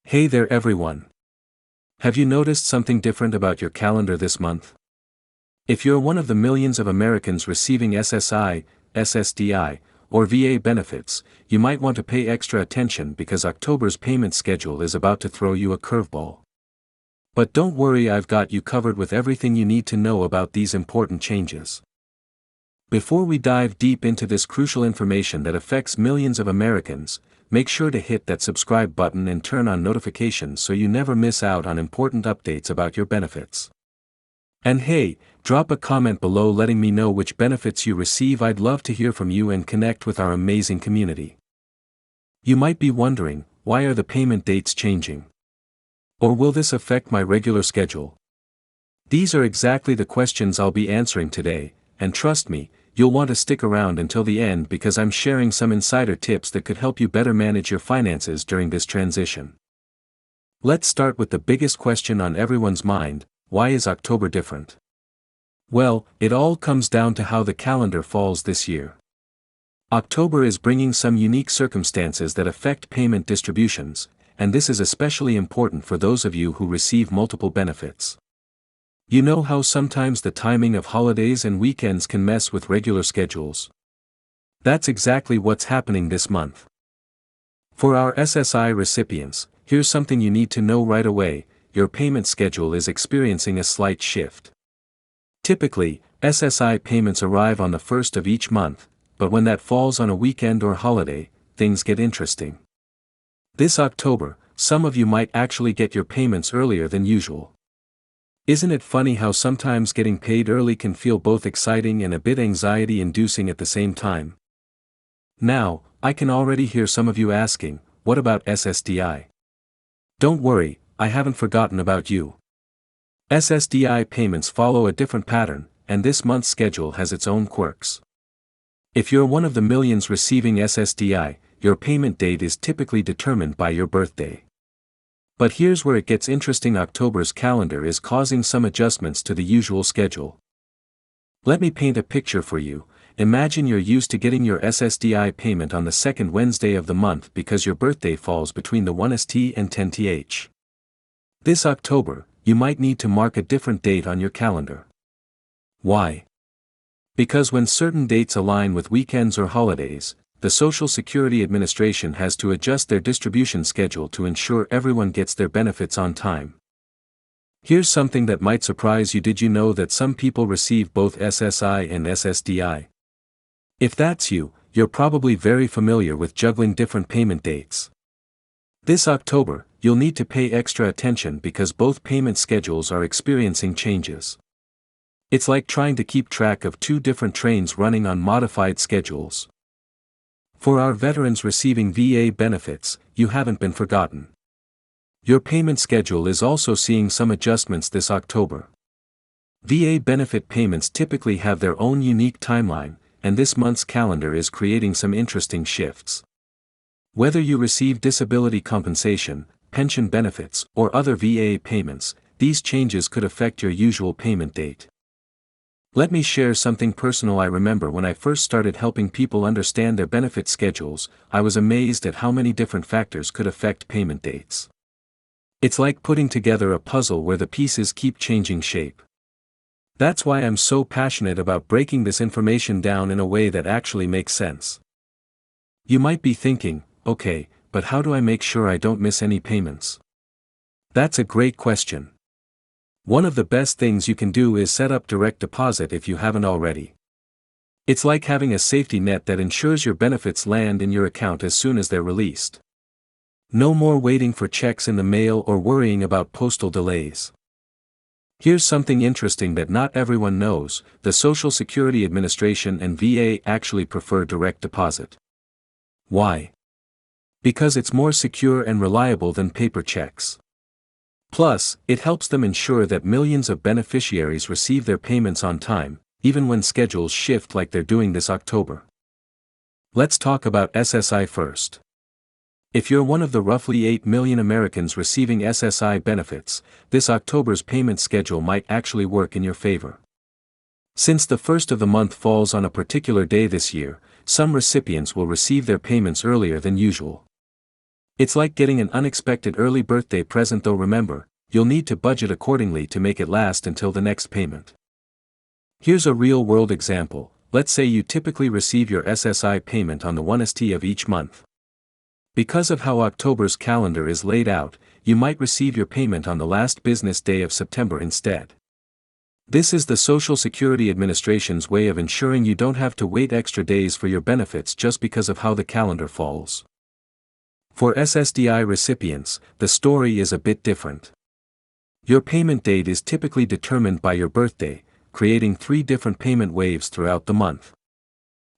Hey there everyone. Have you noticed something different about your calendar this month? If you're one of the millions of Americans receiving SSI, SSDI, or VA benefits, you might want to pay extra attention because October's payment schedule is about to throw you a curveball. But don't worry, I've got you covered with everything you need to know about these important changes. Before we dive deep into this crucial information that affects millions of Americans, make sure to hit that subscribe button and turn on notifications so you never miss out on important updates about your benefits. And hey, drop a comment below letting me know which benefits you receive. I'd love to hear from you and connect with our amazing community. You might be wondering, why are the payment dates changing? Or will this affect my regular schedule? These are exactly the questions I'll be answering today, and trust me, you'll want to stick around until the end because I'm sharing some insider tips that could help you better manage your finances during this transition. Let's start with the biggest question on everyone's mind: why is October different? Well, it all comes down to how the calendar falls this year. October is bringing some unique circumstances that affect payment distributions, and this is especially important for those of you who receive multiple benefits. You know how sometimes the timing of holidays and weekends can mess with regular schedules? That's exactly what's happening this month. For our SSI recipients, here's something you need to know right away: your payment schedule is experiencing a slight shift. Typically, SSI payments arrive on the first of each month, but when that falls on a weekend or holiday, things get interesting. This October, some of you might actually get your payments earlier than usual. Isn't it funny how sometimes getting paid early can feel both exciting and a bit anxiety-inducing at the same time? Now, I can already hear some of you asking, what about SSDI? Don't worry, I haven't forgotten about you. SSDI payments follow a different pattern, and this month's schedule has its own quirks. If you're one of the millions receiving SSDI, your payment date is typically determined by your birthday. But here's where it gets interesting: October's calendar is causing some adjustments to the usual schedule. Let me paint a picture for you. Imagine you're used to getting your SSDI payment on the second Wednesday of the month because your birthday falls between the 1st and 10th. This October, you might need to mark a different date on your calendar. Why? Because when certain dates align with weekends or holidays, the Social Security Administration has to adjust their distribution schedule to ensure everyone gets their benefits on time. Here's something that might surprise you: did you know that some people receive both SSI and SSDI? If that's you, you're probably very familiar with juggling different payment dates. This October, you'll need to pay extra attention because both payment schedules are experiencing changes. It's like trying to keep track of two different trains running on modified schedules. For our veterans receiving VA benefits, you haven't been forgotten. Your payment schedule is also seeing some adjustments this October. VA benefit payments typically have their own unique timeline, and this month's calendar is creating some interesting shifts. Whether you receive disability compensation, pension benefits, or other VA payments, these changes could affect your usual payment date. Let me share something personal. I remember when I first started helping people understand their benefit schedules, I was amazed at how many different factors could affect payment dates. It's like putting together a puzzle where the pieces keep changing shape. That's why I'm so passionate about breaking this information down in a way that actually makes sense. You might be thinking, okay, but how do I make sure I don't miss any payments? That's a great question. One of the best things you can do is set up direct deposit if you haven't already. It's like having a safety net that ensures your benefits land in your account as soon as they're released. No more waiting for checks in the mail or worrying about postal delays. Here's something interesting that not everyone knows: the Social Security Administration and VA actually prefer direct deposit. Why? Because it's more secure and reliable than paper checks. Plus, it helps them ensure that millions of beneficiaries receive their payments on time, even when schedules shift like they're doing this October. Let's talk about SSI first. If you're one of the roughly 8 million Americans receiving SSI benefits, this October's payment schedule might actually work in your favor. Since the first of the month falls on a particular day this year, some recipients will receive their payments earlier than usual. It's like getting an unexpected early birthday present, though remember, you'll need to budget accordingly to make it last until the next payment. Here's a real-world example. Let's say you typically receive your SSI payment on the 1st of each month. Because of how October's calendar is laid out, you might receive your payment on the last business day of September instead. This is the Social Security Administration's way of ensuring you don't have to wait extra days for your benefits just because of how the calendar falls. For SSDI recipients, the story is a bit different. Your payment date is typically determined by your birthday, creating 3 different payment waves throughout the month.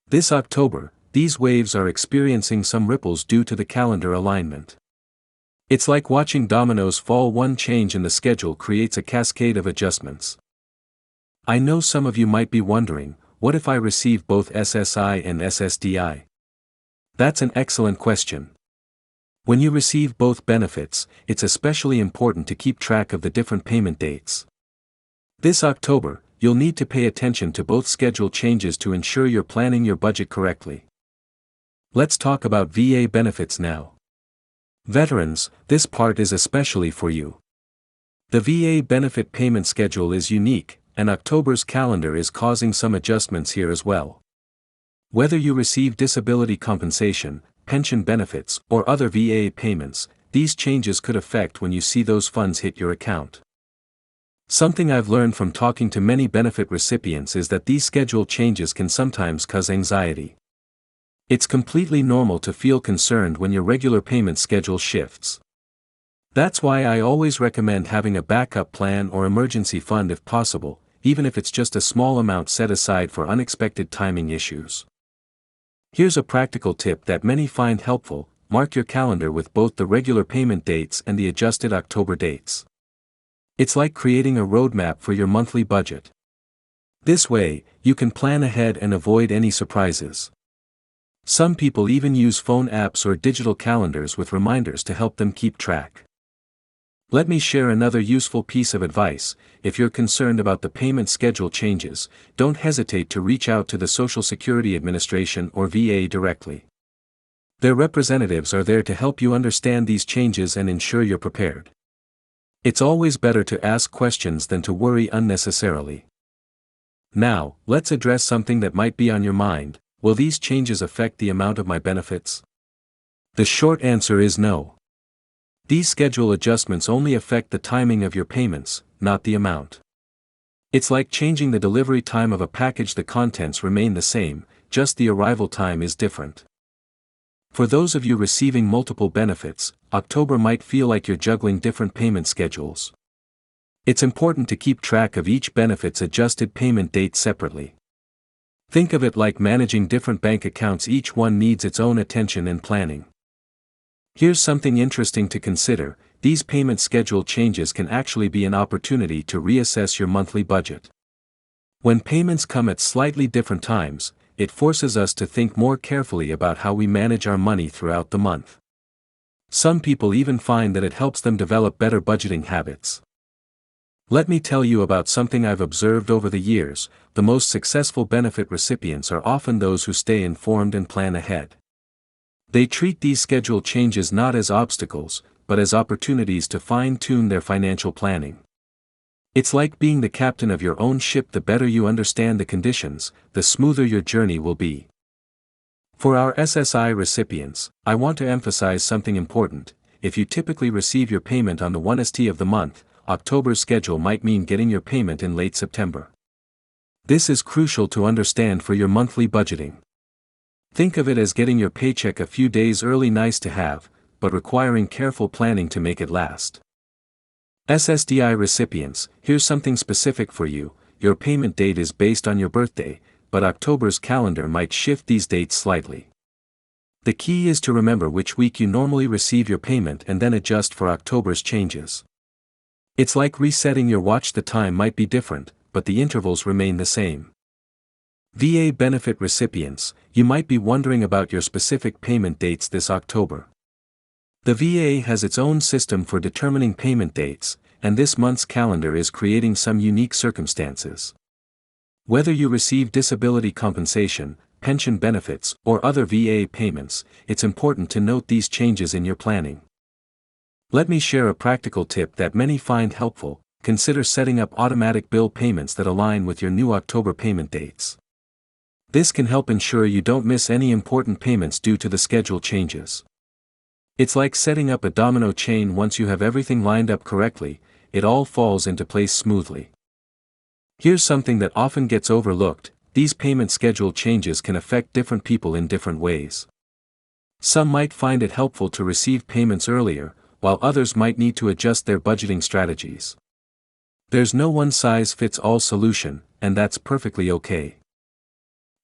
This October, these waves are experiencing some ripples due to the calendar alignment. It's like watching dominoes fall. One change in the schedule creates a cascade of adjustments. I know some of you might be wondering, what if I receive both SSI and SSDI? That's an excellent question. When you receive both benefits, it's especially important to keep track of the different payment dates. This October, you'll need to pay attention to both schedule changes to ensure you're planning your budget correctly. Let's talk about VA benefits now. Veterans, this part is especially for you. The VA benefit payment schedule is unique, and October's calendar is causing some adjustments here as well. Whether you receive disability compensation, pension benefits, or other VA payments, these changes could affect when you see those funds hit your account. Something I've learned from talking to many benefit recipients is that these schedule changes can sometimes cause anxiety. It's completely normal to feel concerned when your regular payment schedule shifts. That's why I always recommend having a backup plan or emergency fund if possible, even if it's just a small amount set aside for unexpected timing issues. Here's a practical tip that many find helpful: mark your calendar with both the regular payment dates and the adjusted October dates. It's like creating a roadmap for your monthly budget. This way, you can plan ahead and avoid any surprises. Some people even use phone apps or digital calendars with reminders to help them keep track. Let me share another useful piece of advice. If you're concerned about the payment schedule changes, don't hesitate to reach out to the Social Security Administration or VA directly. Their representatives are there to help you understand these changes and ensure you're prepared. It's always better to ask questions than to worry unnecessarily. Now, let's address something that might be on your mind: will these changes affect the amount of my benefits? The short answer is no. These schedule adjustments only affect the timing of your payments, not the amount. It's like changing the delivery time of a package. The contents remain the same, just the arrival time is different. For those of you receiving multiple benefits, October might feel like you're juggling different payment schedules. It's important to keep track of each benefit's adjusted payment date separately. Think of it like managing different bank accounts. Each one needs its own attention and planning. Here's something interesting to consider: these payment schedule changes can actually be an opportunity to reassess your monthly budget. When payments come at slightly different times, it forces us to think more carefully about how we manage our money throughout the month. Some people even find that it helps them develop better budgeting habits. Let me tell you about something I've observed over the years: the most successful benefit recipients are often those who stay informed and plan ahead. They treat these schedule changes not as obstacles, but as opportunities to fine-tune their financial planning. It's like being the captain of your own ship. The better you understand the conditions, the smoother your journey will be. For our SSI recipients, I want to emphasize something important. If you typically receive your payment on the 1st of the month, October's schedule might mean getting your payment in late September. This is crucial to understand for your monthly budgeting. Think of it as getting your paycheck a few days early. Nice to have, but requiring careful planning to make it last. SSDI recipients, here's something specific for you: your payment date is based on your birthday, but October's calendar might shift these dates slightly. The key is to remember which week you normally receive your payment and then adjust for October's changes. It's like resetting your watch. The time might be different, but the intervals remain the same. VA benefit recipients, you might be wondering about your specific payment dates this October. The VA has its own system for determining payment dates, and this month's calendar is creating some unique circumstances. Whether you receive disability compensation, pension benefits, or other VA payments, it's important to note these changes in your planning. Let me share a practical tip that many find helpful. Consider setting up automatic bill payments that align with your new October payment dates. This can help ensure you don't miss any important payments due to the schedule changes. It's like setting up a domino chain. Once you have everything lined up correctly, it all falls into place smoothly. Here's something that often gets overlooked: these payment schedule changes can affect different people in different ways. Some might find it helpful to receive payments earlier, while others might need to adjust their budgeting strategies. There's no one-size-fits-all solution, and that's perfectly okay.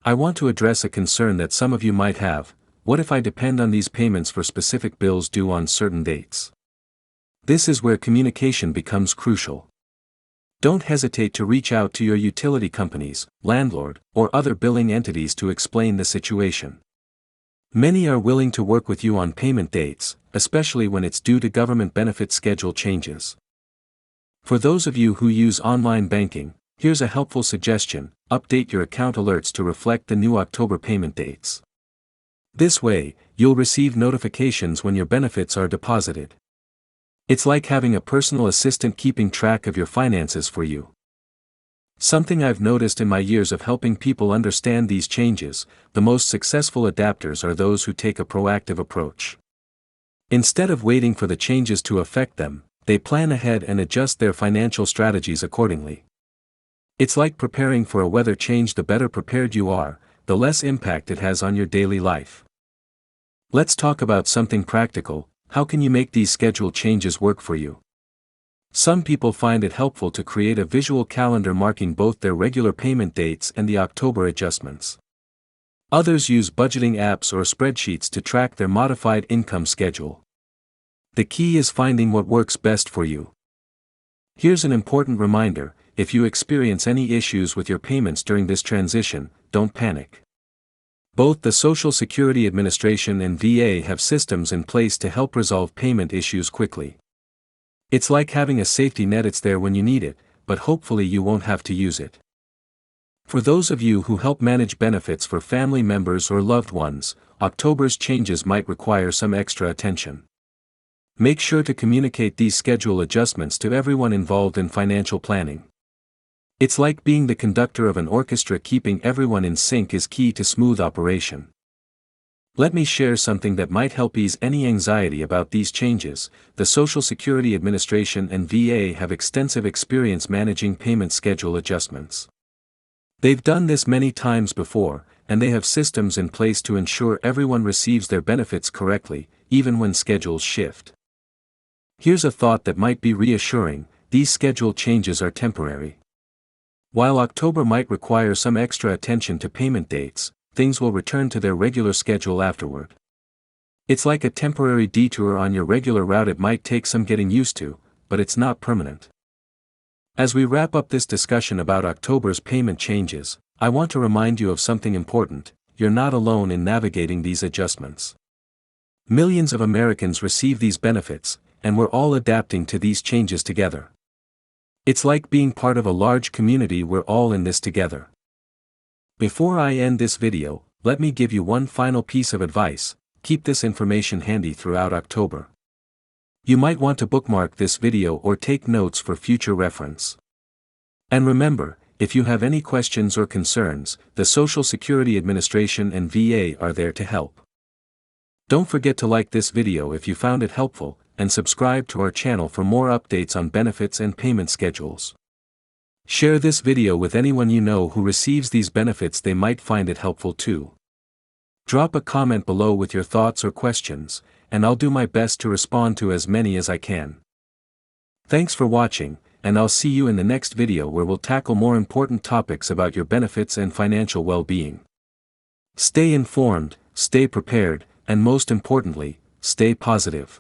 I want to address a concern that some of you might have: what if I depend on these payments for specific bills due on certain dates? This is where communication becomes crucial. Don't hesitate to reach out to your utility companies, landlord, or other billing entities to explain the situation. Many are willing to work with you on payment dates, especially when it's due to government benefit schedule changes. For those of you who use online banking, here's a helpful suggestion: update your account alerts to reflect the new October payment dates. This way, you'll receive notifications when your benefits are deposited. It's like having a personal assistant keeping track of your finances for you. Something I've noticed in my years of helping people understand these changes: the most successful adapters are those who take a proactive approach. Instead of waiting for the changes to affect them, they plan ahead and adjust their financial strategies accordingly. It's like preparing for a weather change. The better prepared you are, the less impact it has on your daily life. Let's talk about something practical: how can you make these schedule changes work for you? Some people find it helpful to create a visual calendar marking both their regular payment dates and the October adjustments. Others use budgeting apps or spreadsheets to track their modified income schedule. The key is finding what works best for you. Here's an important reminder: if you experience any issues with your payments during this transition, don't panic. Both the Social Security Administration and VA have systems in place to help resolve payment issues quickly. It's like having a safety net. It's there when you need it, but hopefully you won't have to use it. For those of you who help manage benefits for family members or loved ones, October's changes might require some extra attention. Make sure to communicate these schedule adjustments to everyone involved in financial planning. It's like being the conductor of an orchestra. Keeping everyone in sync is key to smooth operation. Let me share something that might help ease any anxiety about these changes. The Social Security Administration and VA have extensive experience managing payment schedule adjustments. They've done this many times before, and they have systems in place to ensure everyone receives their benefits correctly, even when schedules shift. Here's a thought that might be reassuring: these schedule changes are temporary. While October might require some extra attention to payment dates, things will return to their regular schedule afterward. It's like a temporary detour on your regular route. It might take some getting used to, but it's not permanent. As we wrap up this discussion about October's payment changes, I want to remind you of something important: you're not alone in navigating these adjustments. Millions of Americans receive these benefits, and we're all adapting to these changes together. It's like being part of a large community. We're all in this together. Before I end this video, let me give you one final piece of advice: keep this information handy throughout October. You might want to bookmark this video or take notes for future reference. And remember, if you have any questions or concerns, the Social Security Administration and VA are there to help. Don't forget to like this video if you found it helpful, and subscribe to our channel for more updates on benefits and payment schedules. Share this video with anyone you know who receives these benefits. They might find it helpful too. Drop a comment below with your thoughts or questions, and I'll do my best to respond to as many as I can. Thanks for watching, and I'll see you in the next video where we'll tackle more important topics about your benefits and financial well-being. Stay informed, stay prepared, and most importantly, stay positive.